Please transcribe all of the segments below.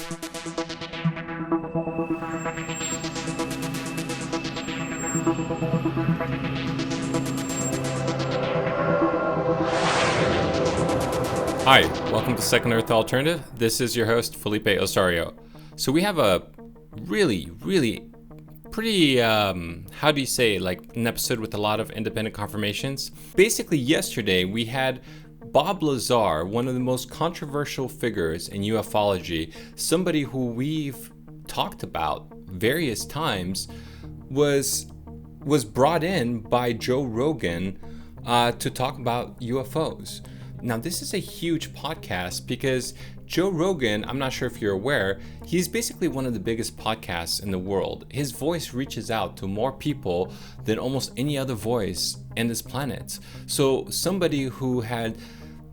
Hi, welcome to Second Earth Alternative. This is your host, Felipe Osario. So we have a really pretty, an episode with a lot of independent confirmations. Basically, yesterday we had Bob Lazar, one of the most controversial figures in ufology, somebody who we've talked about various times, was brought in by Joe Rogan to talk about UFOs. Now, this is a huge podcast because Joe Rogan, I'm not sure if you're aware, he's basically one of the biggest podcasts in the world. His voice reaches out to more people than almost any other voice in this planet. So somebody who had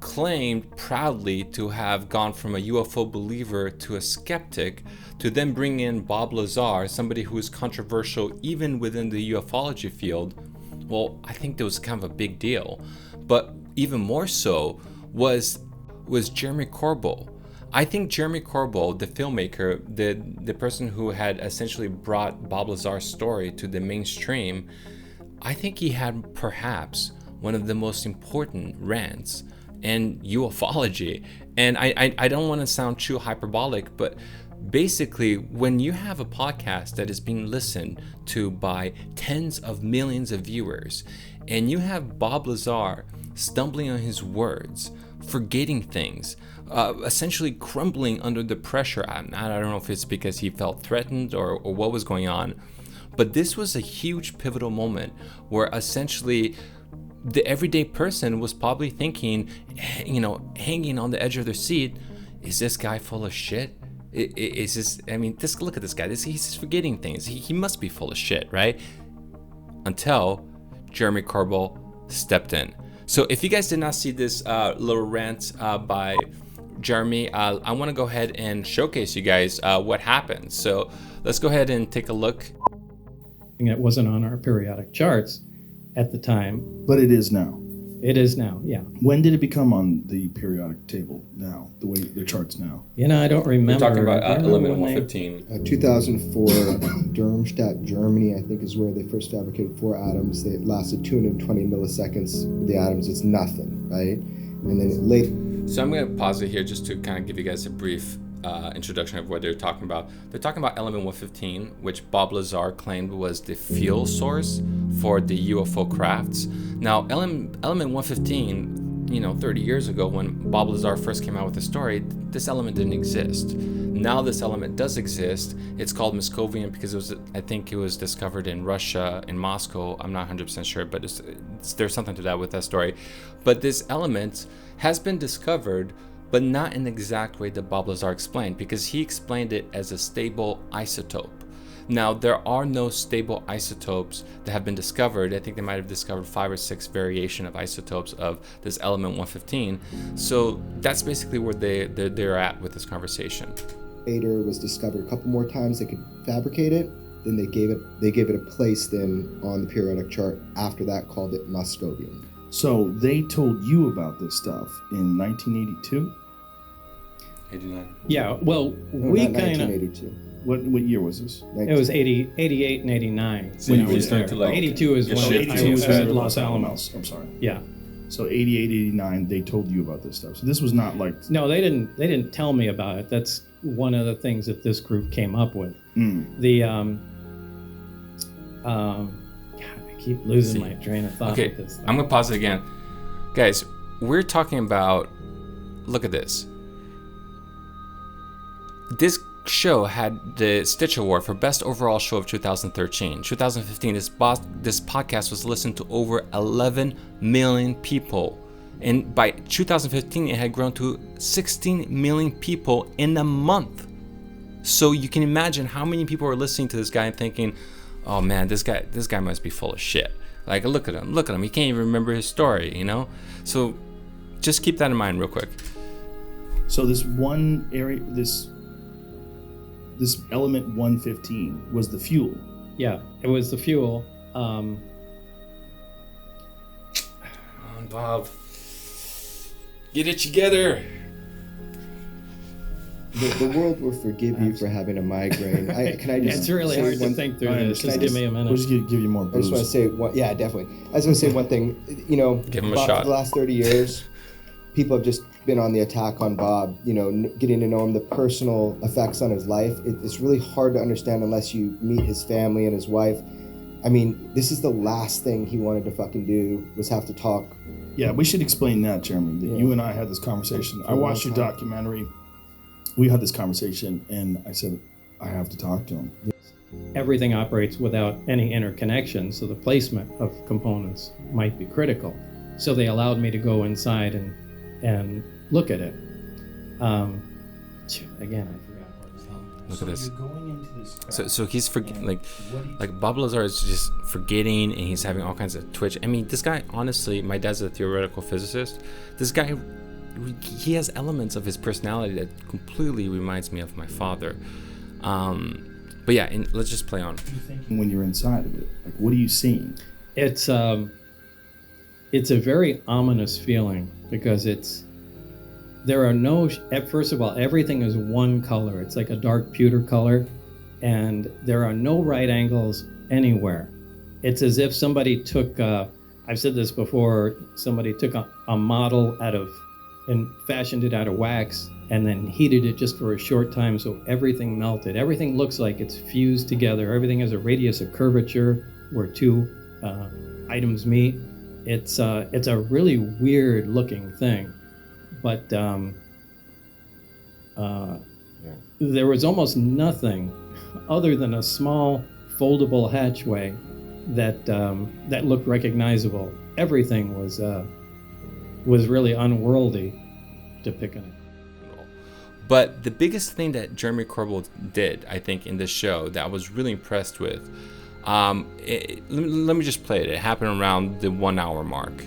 claimed proudly to have gone from a UFO believer to a skeptic, to then bring in Bob Lazar, somebody who is controversial even within the ufology field, well, I think that was kind of a big deal. But even more so was Jeremy Corbell. I think Jeremy Corbell, the filmmaker, the person who had essentially brought Bob Lazar's story to the mainstream, I think he had perhaps one of the most important rants in ufology. And I don't want to sound too hyperbolic, but basically, when you have a podcast that is being listened to by tens of millions of viewers, and you have Bob Lazar stumbling on his words, forgetting things, essentially crumbling under the pressure. I don't know if it's because he felt threatened or what was going on, but this was a huge pivotal moment where essentially the everyday person was probably thinking, hanging on the edge of their seat, is this guy full of shit? Is this, look at this guy. He's forgetting things. He must be full of shit, right? Until Jeremy Corbell stepped in. So if you guys did not see this little rant by Jeremy, I want to go ahead and showcase you guys what happened. So let's go ahead and take a look. It wasn't on our periodic charts at the time. But it is now. It is now, yeah. When did it become on the periodic table now, the way the charts now? I don't remember. We're talking about element 115. 2004, Darmstadt, Germany, I think is where they first fabricated 4 atoms. They lasted 220 milliseconds. With the atoms, it's nothing, right? And then So I'm going to pause it here just to kind of give you guys a brief introduction of what they're talking about. They're talking about element 115, which Bob Lazar claimed was the fuel source for the UFO crafts. Now, element 115, 30 years ago when Bob Lazar first came out with the story, this element didn't exist. Now this element does exist. It's called Moscovian because I think it was discovered in Russia, in Moscow. I'm not 100% sure, but there's something to that with that story. But this element has been discovered, but not in the exact way that Bob Lazar explained, because he explained it as a stable isotope. Now, there are no stable isotopes that have been discovered. I think they might have discovered 5 or 6 variation of isotopes of this element 115. So that's basically where they're at with this conversation. later was discovered a couple more times they could fabricate it. Then they gave it a place then on the periodic chart after that, called it Moscovian. So they told you about this stuff in 1982? 89. Yeah, well, No, we not kind of... 1982. What year was this? It was 88 and 89. So when you I was just went there. to, like, 82 is your when shit I too. was at Los Alamos. I'm sorry. Yeah. So 88, 89, they told you about this stuff. So this was not like... No, they didn't tell me about it. That's one of the things that this group came up with. The God, I keep losing my train of thought with this thing. I'm gonna pause it again. Guys, we're talking about, look at this. This show had the Stitch Award for Best Overall Show of 2013. 2015, this podcast was listened to over 11 million people. And by 2015, it had grown to 16 million people in a month. So you can imagine how many people are listening to this guy and thinking, oh man, this guy must be full of shit. Like, look at him, he can't even remember his story, you know? So just keep that in mind real quick. So this one area, this element 115 was the fuel. Yeah, it was the fuel. Come on, Bob. Get it together. The world will forgive you for having a migraine. It's really hard to think through this. Just give me a minute. We'll just give you more I just want to say, yeah, definitely. I just want to say one thing. Give him a shot. For the last 30 years, people have just been on the attack on Bob, getting to know him, the personal effects on his life. It's really hard to understand unless you meet his family and his wife. I mean, this is the last thing he wanted to fucking do, was have to talk. Yeah, we should explain that, Jeremy, that you and I had this conversation. I watched your documentary. We had this conversation, and I said, I have to talk to him. Everything operates without any interconnection, so the placement of components might be critical. So they allowed me to go inside and look at it. Again, I forgot what it's called. Look at this. You're going into this So he's forgetting, like Bob Lazar is just forgetting, and he's having all kinds of twitch. I mean, this guy, honestly, my dad's a theoretical physicist. This guy, he has elements of his personality that completely reminds me of my father. But yeah, let's just play on. What are you thinking when you're inside of it? Like, what are you seeing? It's a very ominous feeling because there are no, first of all, everything is one color. It's like a dark pewter color, and there are no right angles anywhere. It's as if somebody took, I've said this before, somebody took a model and fashioned it out of wax and then heated it just for a short time so everything melted. Everything looks like it's fused together. Everything has a radius of curvature where two items meet. It's a really weird looking thing, but there was almost nothing other than a small foldable hatchway that looked recognizable. Everything was really unworldly depicting it. But the biggest thing that Jeremy Corbell did, I think, in this show that I was really impressed with, let me just play it. It happened around the 1 hour mark.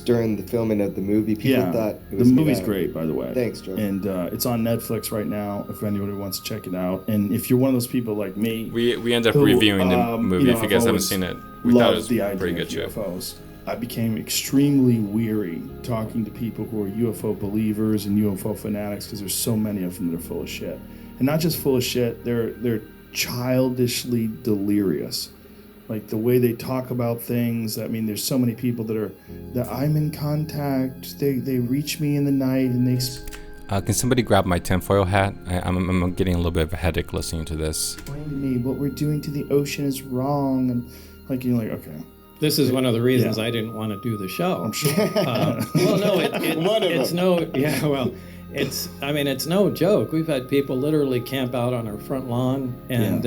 During the filming of the movie, people thought it was the movie's great, by the way. Thanks, Joe. And it's on Netflix right now if anybody wants to check it out. And if you're one of those people like me, we end up reviewing the movie. If you guys haven't seen it, we thought it was a pretty good show. UFOs. I became extremely weary talking to people who are UFO believers and UFO fanatics because there's so many of them that are full of shit. And not just full of shit, they're childishly delirious. Like the way they talk about things. I mean, there's so many people that I'm in contact. They reach me in the night and they. Can somebody grab my tinfoil hat? I'm getting a little bit of a headache listening to this. Explain to me what we're doing to the ocean is wrong, and you're like, okay. This is one of the reasons I didn't want to do the show. I'm sure. Well, no, it's no joke. We've had people literally camp out on our front lawn, and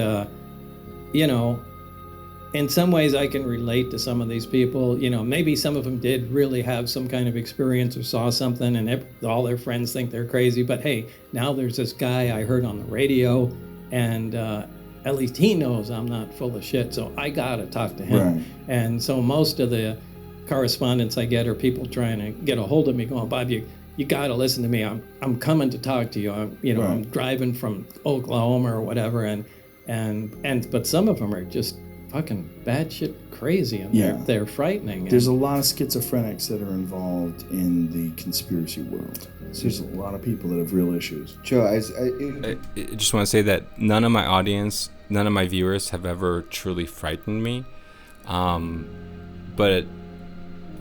in some ways I can relate to some of these people. Maybe some of them did really have some kind of experience or saw something, and all their friends think they're crazy. But hey, now there's this guy I heard on the radio, and at least he knows I'm not full of shit, so I gotta talk to him. Right. And so most of the correspondence I get are people trying to get a hold of me, going, Bob, you gotta listen to me. I'm coming to talk to you. I'm driving from Oklahoma or whatever, but some of them are just fucking batshit crazy, and they're frightening. There's a lot of schizophrenics that are involved in the conspiracy world. So there's a lot of people that have real issues. Joe, I just want to say that none of my audience, none of my viewers have ever truly frightened me. But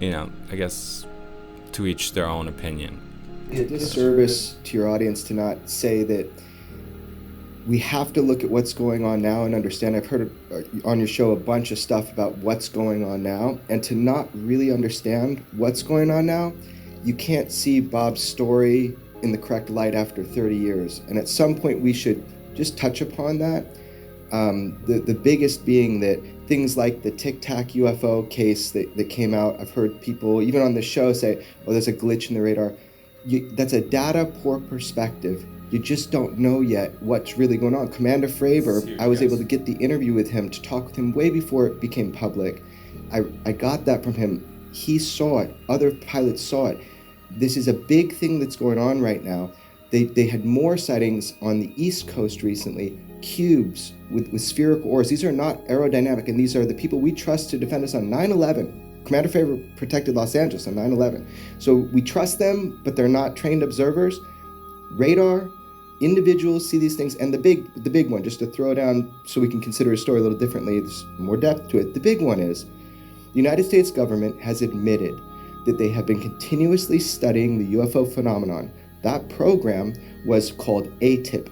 I guess to each their own opinion. It's a disservice to your audience to not say that we have to look at what's going on now and understand. I've heard on your show a bunch of stuff about what's going on now, and to not really understand what's going on now, you can't see Bob's story in the correct light after 30 years. And at some point we should just touch upon that. The biggest being that things like the Tic Tac UFO case that came out, I've heard people, even on the show, say, oh, there's a glitch in the radar. That's a data poor perspective. You just don't know yet what's really going on. Commander Fravor, I was able to get the interview with him, to talk with him way before it became public. I got that from him. He saw it. Other pilots saw it. This is a big thing that's going on right now. They had more sightings on the East Coast recently, cubes with spherical ores. These are not aerodynamic, and these are the people we trust to defend us on 9/11. Commander Fravor protected Los Angeles on 9/11. So we trust them, but they're not trained observers. radar, individuals see these things, and the big one, just to throw down so we can consider a story a little differently, there's more depth to it. The big one is the United States government has admitted that they have been continuously studying the UFO phenomenon. That program was called ATIP,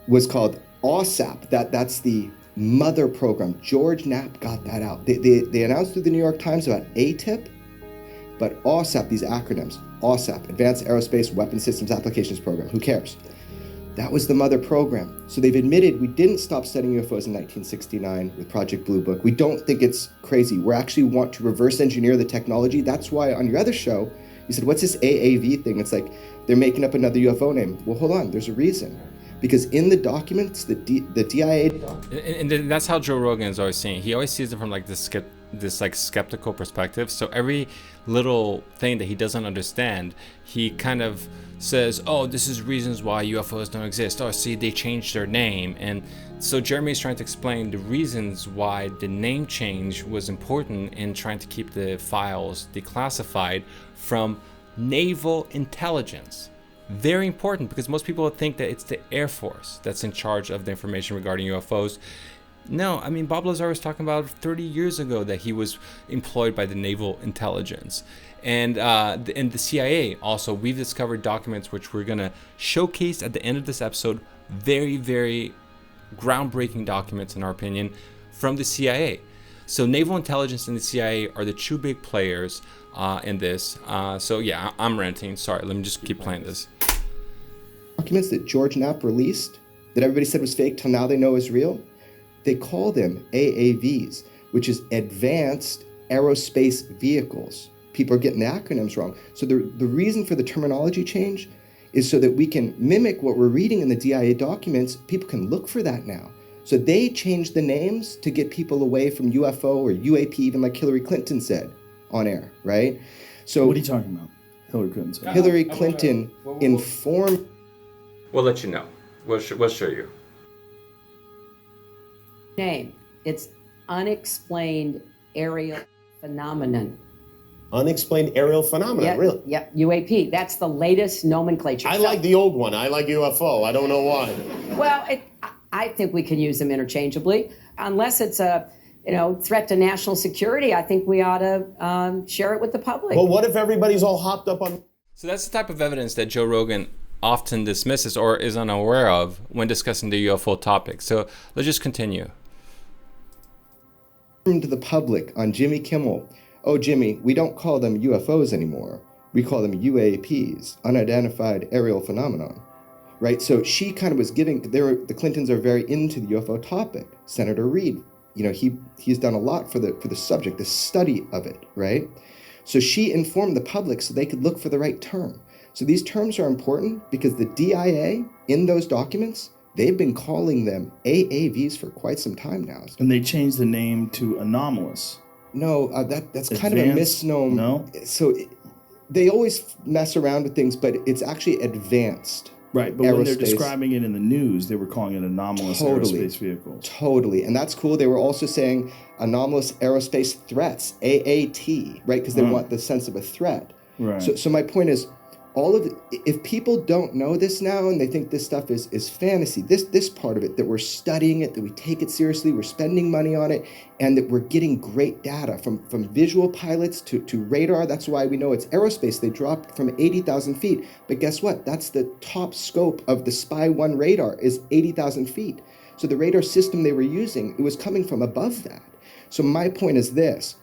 was called OSAP. That's the mother program. George Knapp got that out. They announced through the New York Times about ATIP, but OSAP, these acronyms, OSAP, Advanced Aerospace Weapons Systems Applications Program, who cares? That was the mother program. So they've admitted we didn't stop studying UFOs in 1969 with Project Blue Book. We don't think it's crazy. We actually want to reverse engineer the technology. That's why on your other show, you said, what's this AAV thing? It's like they're making up another UFO name. Well, hold on, there's a reason. Because in the documents, the DIA... And that's how Joe Rogan is always saying. He always sees it from like this like skeptical perspective. So every little thing that he doesn't understand, he kind of says, oh, this is reasons why UFOs don't exist. Oh, see, they changed their name. And so Jeremy is trying to explain the reasons why the name change was important in trying to keep the files declassified from naval intelligence. Very important, because most people think that it's the Air Force that's in charge of the information regarding UFOs. No, I mean, Bob Lazar was talking about 30 years ago that he was employed by the naval intelligence. And the CIA also, we've discovered documents which we're going to showcase at the end of this episode. Very, very groundbreaking documents, in our opinion, from the CIA. So naval intelligence and the CIA are the two big players in this. So yeah, I'm ranting. Sorry, let me just keep playing this. Documents that George Knapp released that everybody said was fake till now they know is real, they call them AAVs, which is Advanced Aerospace Vehicles. People are getting the acronyms wrong. So the reason for the terminology change is so that we can mimic what we're reading in the DIA documents. People can look for that now. So they changed the names to get people away from UFO or UAP, even like Hillary Clinton said on air, right? So what are you talking about? Hillary Clinton said. Hillary Clinton informed... We'll let you know. We'll show you. Name. It's unexplained aerial phenomenon. Unexplained aerial phenomenon, Yep, really? Yep, UAP. That's the latest nomenclature. I like the old one. I like UFO. I don't know why. Well, I think we can use them interchangeably. Unless it's a threat to national security, I think we ought to share it with the public. Well, what if everybody's all hopped up on... So that's the type of evidence that Joe Rogan often dismisses or is unaware of when discussing the UFO topic. So let's just continue. To the public on Jimmy Kimmel, oh, Jimmy, we don't call them UFOs anymore. We call them UAPs, unidentified aerial phenomenon, right? So she kind of was giving, the Clintons are very into the UFO topic. Senator Reid, he's done a lot for the subject, the study of it, right? So she informed the public so they could look for the right term. So these terms are important because the DIA in those documents, they've been calling them AAVs for quite some time now. And they changed the name to anomalous. No, that's kind of a misnomer. No? So they always mess around with things, but it's actually advanced. Right, but when they're describing it in the news, they were calling it anomalous aerospace vehicles. Totally, and that's cool. They were also saying anomalous aerospace threats, AAT, right? Because they want the sense of a threat. Right. So my point is, if people don't know this now and they think this stuff is fantasy, this part of it, that we're studying it, that we take it seriously, we're spending money on it, and that we're getting great data from visual pilots to radar. That's why we know it's aerospace. They dropped from 80,000 feet. But guess what? That's the top scope of the Spy 1 radar is 80,000 feet. So the radar system they were using, it was coming from above that. So my point is this.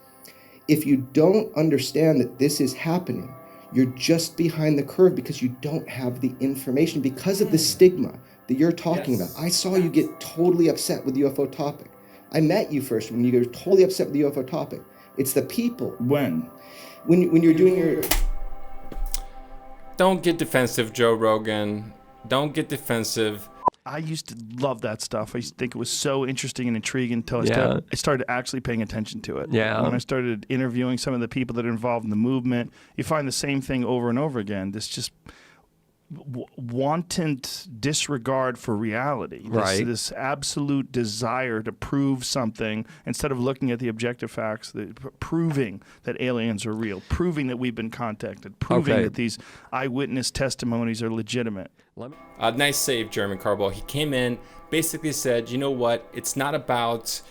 If you don't understand that this is happening, you're just behind the curve because you don't have the information because of the stigma that you're talking about. I saw you get totally upset with the UFO topic. I met you first when you were totally upset with the UFO topic. It's the people. When you're doing your... Don't get defensive, Joe Rogan. Don't get defensive. I used to love that stuff. I used to think it was so interesting and intriguing until I started actually paying attention to it. Yeah. When I started interviewing some of the people that are involved in the movement, you find the same thing over and over again. wanton disregard for reality. Right. This absolute desire to prove something instead of looking at the objective facts, proving that aliens are real, proving that we've been contacted, proving that these eyewitness testimonies are legitimate. Nice save, Jeremy Corbell. He came in, basically said, you know what? It's not about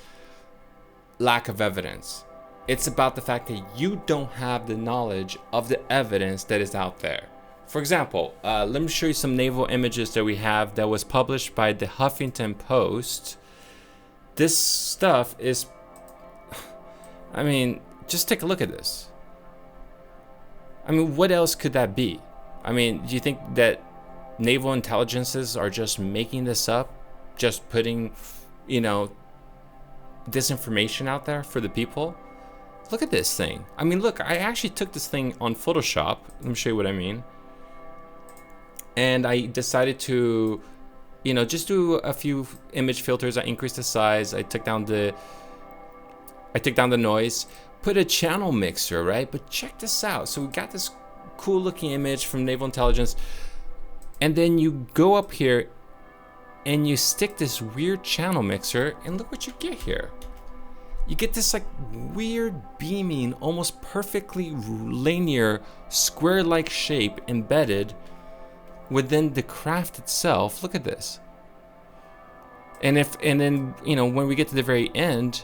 lack of evidence. It's about the fact that you don't have the knowledge of the evidence that is out there. For example, let me show you some naval images that we have that was published by the Huffington Post. This stuff is, I mean, just take a look at this. I mean, what else could that be? I mean, do you think that naval intelligences are just making this up, just putting, disinformation out there for the people? Look at this thing. I mean, look, I actually took this thing on Photoshop. Let me show you what I mean. And I decided to, just do a few image filters. I increased the size. I took down the noise, put a channel mixer, right? But check this out. So we got this cool looking image from Naval Intelligence. And then you go up here and you stick this weird channel mixer, and look what you get here. You get this like weird beaming, almost perfectly linear, square-like shape embedded within the craft itself. Look at this. And then when we get to the very end,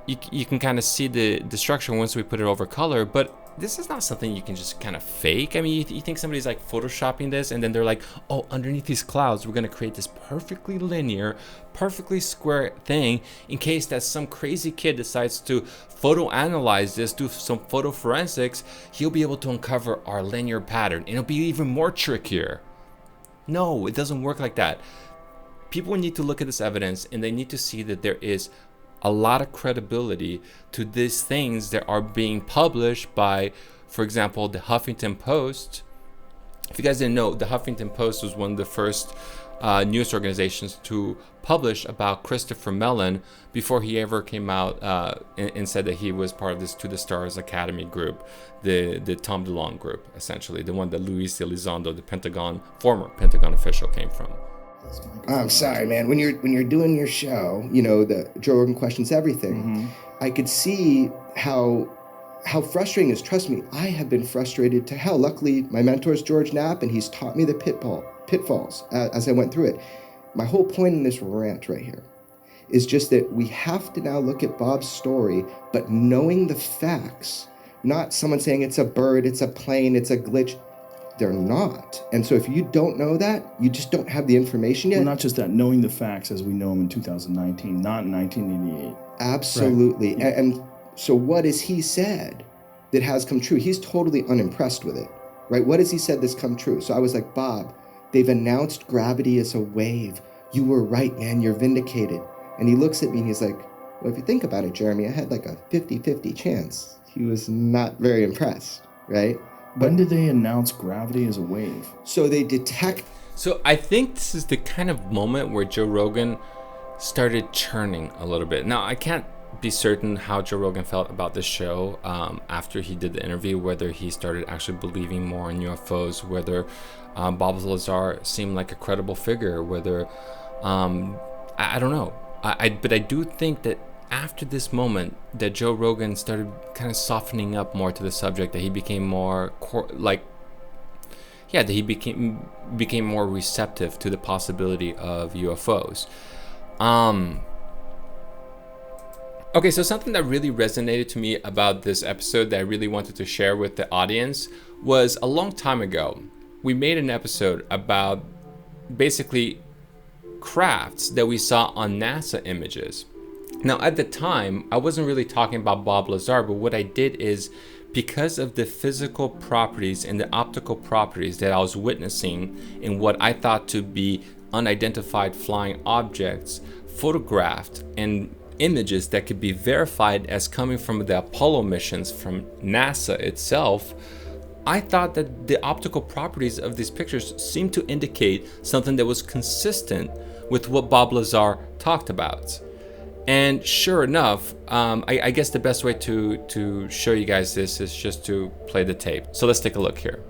you can kind of see the structure once we put it over color, but this is not something you can just kind of fake. I mean, you think somebody's like photoshopping this, and then they're like, oh, underneath these clouds, we're going to create this perfectly linear, perfectly square thing in case that some crazy kid decides to photo analyze this, do some photo forensics, he'll be able to uncover our linear pattern. And it'll be even more trickier. No, it doesn't work like that. People need to look at this evidence, and they need to see that there is a lot of credibility to these things that are being published by, for example, the Huffington Post. If you guys didn't know, the Huffington Post was one of the first news organizations to publish about Christopher Mellon before he ever came out and said that he was part of this To the Stars Academy group, the Tom DeLonge group, essentially, the one that Luis Elizondo, the former Pentagon official, came from. I'm sorry, man. When you're doing your show, the Joe Rogan Questions Everything, I could see how frustrating it is. Trust me, I have been frustrated to hell. Luckily, my mentor is George Knapp, and he's taught me the pitfalls as I went through it. My whole point in this rant right here is just that we have to now look at Bob's story, but knowing the facts, not someone saying it's a bird, it's a plane, it's a glitch. They're not. And so if you don't know that, you just don't have the information yet. Well, not just that, knowing the facts as we know them in 2019, not in 1988. Absolutely. Right. And so what has he said that has come true? He's totally unimpressed with it, right? What has he said that's come true? So I was like, Bob, they've announced gravity as a wave. You were right, man. You're vindicated. And he looks at me and he's like, well, if you think about it, Jeremy, I had like a 50-50 chance. He was not very impressed, right? When did they announce gravity as a wave? So they detect. So I think this is the kind of moment where Joe Rogan started churning a little bit. Now, I can't be certain how Joe Rogan felt about this show after he did the interview, whether he started actually believing more in UFOs, whether Bob Lazar seemed like a credible figure, whether, I don't know. But I do think that after this moment that Joe Rogan started kind of softening up more to the subject, that he became more that he became more receptive to the possibility of UFOs. Okay, so something that really resonated to me about this episode that I really wanted to share with the audience was a long time ago, we made an episode about basically crafts that we saw on NASA images. Now, at the time, I wasn't really talking about Bob Lazar, but what I did is, because of the physical properties and the optical properties that I was witnessing in what I thought to be unidentified flying objects, photographed and images that could be verified as coming from the Apollo missions from NASA itself, I thought that the optical properties of these pictures seemed to indicate something that was consistent with what Bob Lazar talked about. And sure enough, I guess the best way to show you guys this is just to play the tape. So let's take a look here.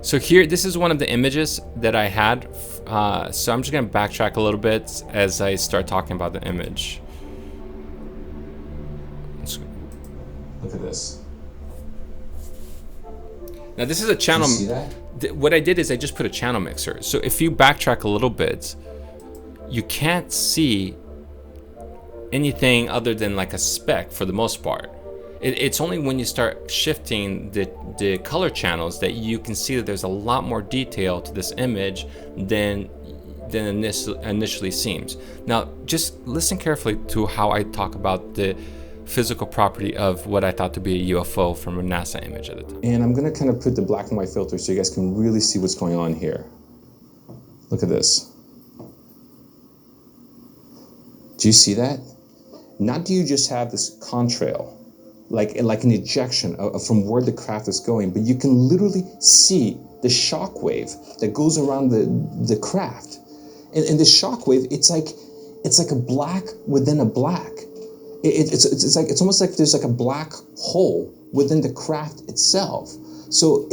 So here, this is one of the images that I had. So I'm just gonna backtrack a little bit as I start talking about the image. Look at this. Now this is a channel. You see that? What I did is I just put a channel mixer. So if you backtrack a little bit, you can't see anything other than like a speck for the most part. It's only when you start shifting the color channels that you can see that there's a lot more detail to this image than initially seems. Now, just listen carefully to how I talk about the physical property of what I thought to be a UFO from a NASA image at the time. And I'm gonna kind of put the black and white filter so you guys can really see what's going on here. Look at this. Do you see that? Not do you just have this contrail, like an ejection from where the craft is going, but you can literally see the shock wave that goes around the craft. And the shock wave, it's like a black within a black. It's almost like there's like a black hole within the craft itself. So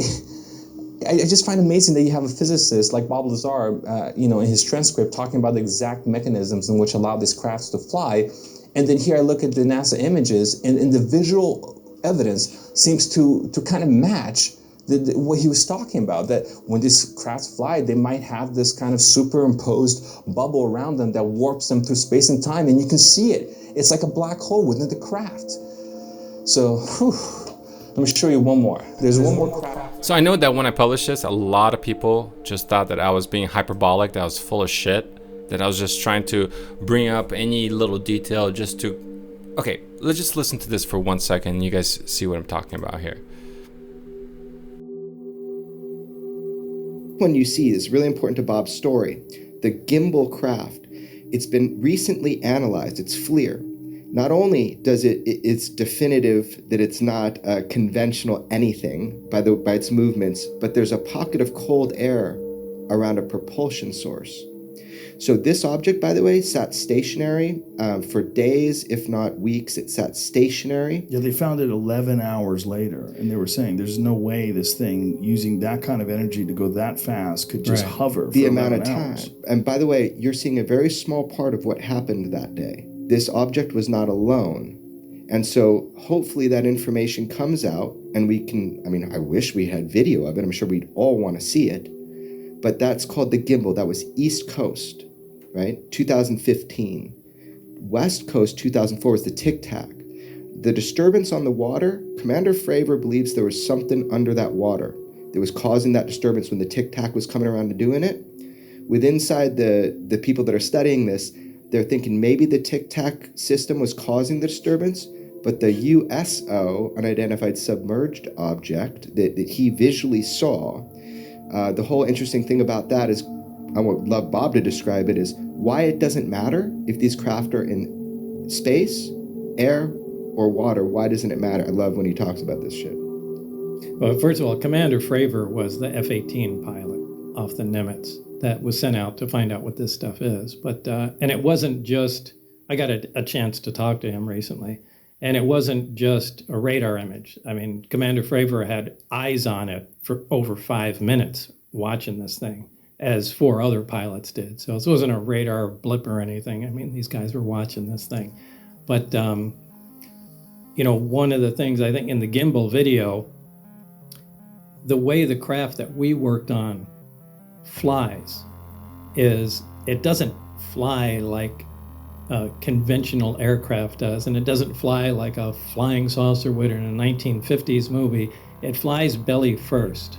I just find it amazing that you have a physicist like Bob Lazar, in his transcript talking about the exact mechanisms in which allow these crafts to fly. And then here I look at the NASA images, and the visual evidence seems to kind of match what he was talking about, that when these crafts fly, they might have this kind of superimposed bubble around them that warps them through space and time, and you can see it. It's like a black hole within the craft. So, let me show you one more. There's one more craft. So I know that when I published this, a lot of people just thought that I was being hyperbolic, that I was full of shit, that I was just trying to bring up any little detail just to... Okay, let's just listen to this for 1 second and you guys see what I'm talking about here. One you see is really important to Bob's story. The gimbal craft. It's been recently analyzed. It's FLIR. Not only does it's definitive that it's not a conventional anything by its movements, but there's a pocket of cold air around a propulsion source. So this object, by the way, sat stationary for days, if not weeks. It sat stationary. Yeah, they found it 11 hours later, and they were saying there's no way this thing, using that kind of energy to go that fast, could just hover for the amount of 11 time. hours. And by the way, you're seeing a very small part of what happened that day. This object was not alone. And so hopefully that information comes out and we can, I wish we had video of it. I'm sure we'd all want to see it. But that's called the gimbal. That was East Coast, right? 2015. West Coast, 2004 was the Tic Tac. The disturbance on the water, Commander Fravor believes there was something under that water that was causing that disturbance when the Tic Tac was coming around and doing it. With inside the people that are studying this, they're thinking maybe the Tic Tac system was causing the disturbance, but the USO, unidentified submerged object that he visually saw, the whole interesting thing about that is, I would love Bob to describe it, is why it doesn't matter if these craft are in space, air, or water. Why doesn't it matter? I love when he talks about this shit. Well, first of all, Commander Fravor was the F-18 pilot off the Nimitz that was sent out to find out what this stuff is. But and it wasn't just, I got a chance to talk to him recently, and it wasn't just a radar image. Commander Fravor had eyes on it for over 5 minutes watching this thing, as 4 other pilots did. So this wasn't a radar blip or anything. These guys were watching this thing. But, one of the things I think in the gimbal video, the way the craft that we worked on flies is it doesn't fly like a conventional aircraft does, and it doesn't fly like a flying saucer would in a 1950s movie. It flies belly first.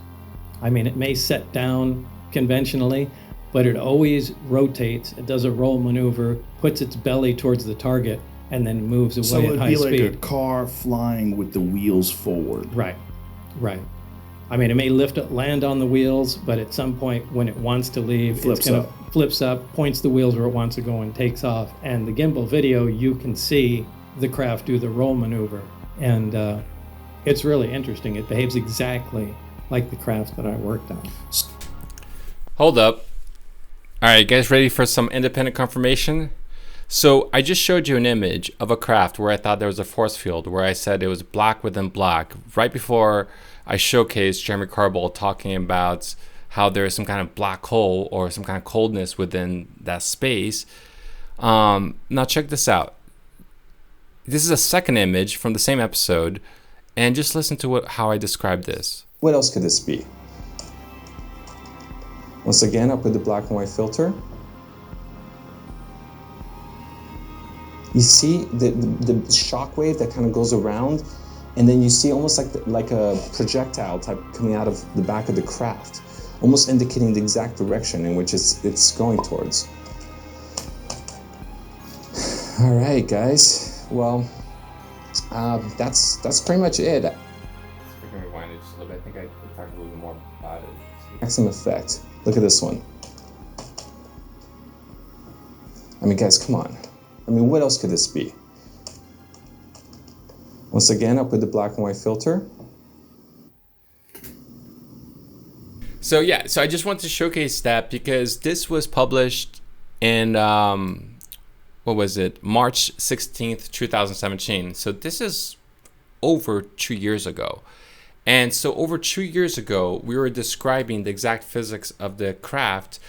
It may set down conventionally, but it always rotates. It does a roll maneuver, puts its belly towards the target, and then moves away at high speed. So it'd be like a car flying with the wheels forward. Right. It may land on the wheels, but at some point when it wants to leave, flips up, points the wheels where it wants to go, and takes off. And the gimbal video, you can see the craft do the roll maneuver. And it's really interesting. It behaves exactly like the craft that I worked on. Hold up. All right, guys, ready for some independent confirmation? So I just showed you an image of a craft where I thought there was a force field, where I said it was black within black, right before I showcased Jeremy Corbell talking about how there is some kind of black hole or some kind of coldness within that space. Now check this out. This is a second image from the same episode, and just listen to how I described this. What else could this be? Once again, I'll put the black and white filter. You see the shock wave that kind of goes around, and then you see almost like a projectile type coming out of the back of the craft, almost indicating the exact direction in which it's going towards. All right, guys. Well, that's pretty much it. Let's rewind it just a little bit. I think I can talk a little bit more about it. Maximum effect. Look at this one. I mean, guys, come on. I mean, what else could this be? Once again, I'll put the black and white filter. So yeah, so I just wanted to showcase that because this was published in, what was it? March 16th, 2017. So this is over 2 years ago. And so over 2 years ago, we were describing the exact physics of the craft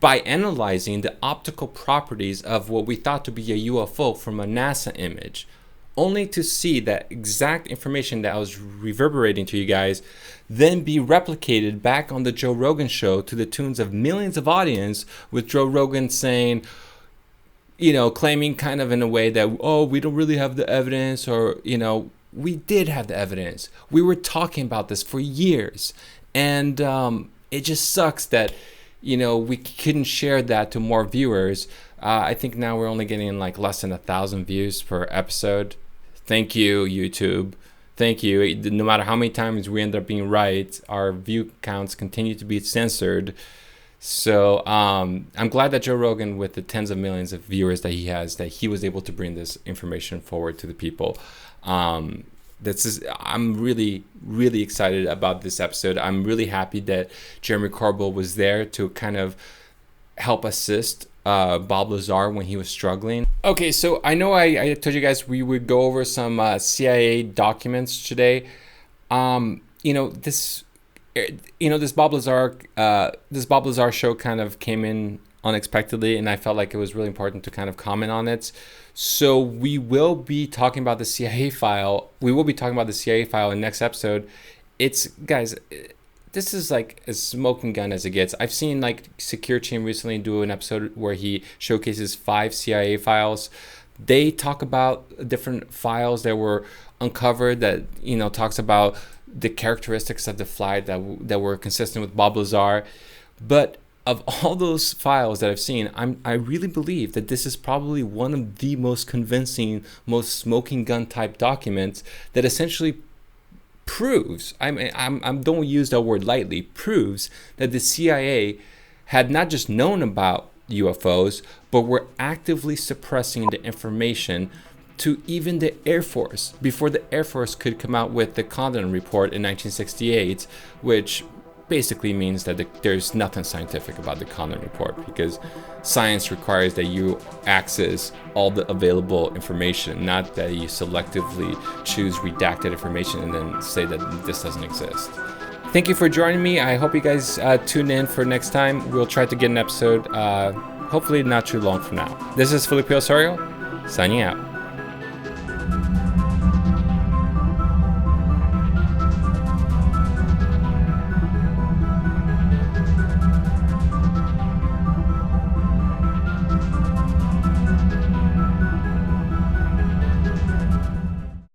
by analyzing the optical properties of what we thought to be a UFO from a NASA image, only to see that exact information that I was reverberating to you guys then be replicated back on the Joe Rogan show to the tunes of millions of audience, with Joe Rogan saying, you know, claiming kind of in a way that, oh, we don't really have the evidence, or, you know, we did have the evidence. We were talking about this for years. And it just sucks that, you know, we couldn't share that to more viewers. I think now we're only getting like less than 1,000 views per episode. Thank you, YouTube. Thank you. No matter how many times we end up being right, our view counts continue to be censored. So I'm glad that Joe Rogan, with the tens of millions of viewers that he has, that he was able to bring this information forward to the people. I'm really, really excited about this episode. I'm really happy that Jeremy Corbell was there to kind of help assist Bob Lazar when he was struggling. Okay, so I know I told you guys we would go over some CIA documents today. This Bob Lazar show kind of came in unexpectedly, and I felt like it was really important to kind of comment on it. So we will be talking about the CIA file. We will be talking about the CIA file in next episode. Guys, this is like a smoking gun as it gets. I've seen like Secure Team recently do an episode where he showcases 5 CIA files. They talk about different files that were uncovered that, you know, talks about the characteristics of the flight that were consistent with Bob Lazar. But of all those files that I've seen, I really believe that this is probably one of the most convincing, most smoking gun type documents that essentially proves, I don't use that word lightly, proves that the CIA had not just known about UFOs, but were actively suppressing the information to even the Air Force before the Air Force could come out with the Condon Report in 1968, which basically means that there's nothing scientific about the Condon Report, because science requires that you access all the available information, not that you selectively choose redacted information and then say that this doesn't exist. Thank you for joining me. I hope you guys tune in for next time. We'll try to get an episode, hopefully not too long from now. This is Felipe Osorio, signing out.